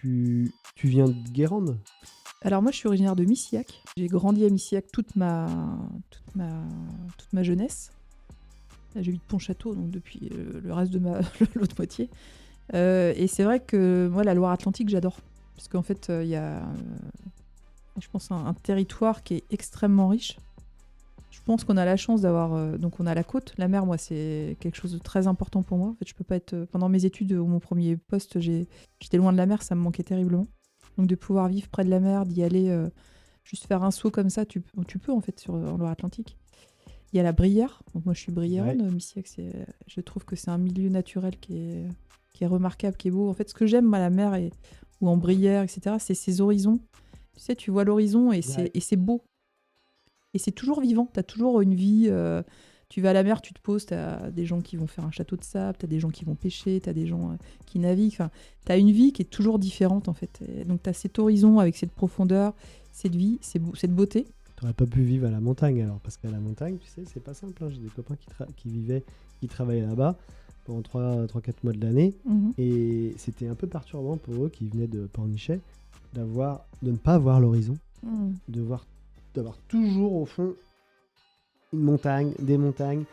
Tu viens de Guérande? Alors moi, je suis originaire de Missillac. J'ai grandi à Missillac toute ma jeunesse. Là, j'habite Pontchâteau, donc depuis le reste de l'autre moitié. Et c'est vrai que moi, la Loire-Atlantique, j'adore. Parce qu'en fait, il y a, je pense, un territoire qui est extrêmement riche. Je pense qu'on a la chance d'avoir... donc on a la côte. La mer, moi, c'est quelque chose de très important pour moi. En fait, je peux pas être... pendant mes études ou mon premier poste, j'étais loin de la mer, ça me manquait terriblement. Donc de pouvoir vivre près de la mer, d'y aller, juste faire un saut comme ça, tu peux en fait en Loire-Atlantique. Il y a la Brière. Donc moi, je suis briéronne. Ouais. Missillac, je trouve que c'est un milieu naturel qui est remarquable, qui est beau. En fait, ce que j'aime à la mer ou en Brière, etc., c'est ces horizons. Tu sais, tu vois l'horizon et Ouais. c'est beau. Et c'est toujours vivant. Tu as toujours une vie. Tu vas à la mer, tu te poses, tu as des gens qui vont faire un château de sable, tu as des gens qui vont pêcher, tu as des gens qui naviguent. Enfin, tu as une vie qui est toujours différente, en fait. Et donc, tu as cet horizon avec cette profondeur, cette vie, cette beauté. T'aurais pas pu vivre à la montagne alors, parce qu'à la montagne, tu sais, c'est pas simple. J'ai des copains qui travaillaient là-bas pendant 3-4 mois de l'année. Mhm. Et c'était un peu perturbant pour eux qui venaient de Pornichet de ne pas voir l'horizon, Mhm. d'avoir toujours au fond une montagne, des montagnes,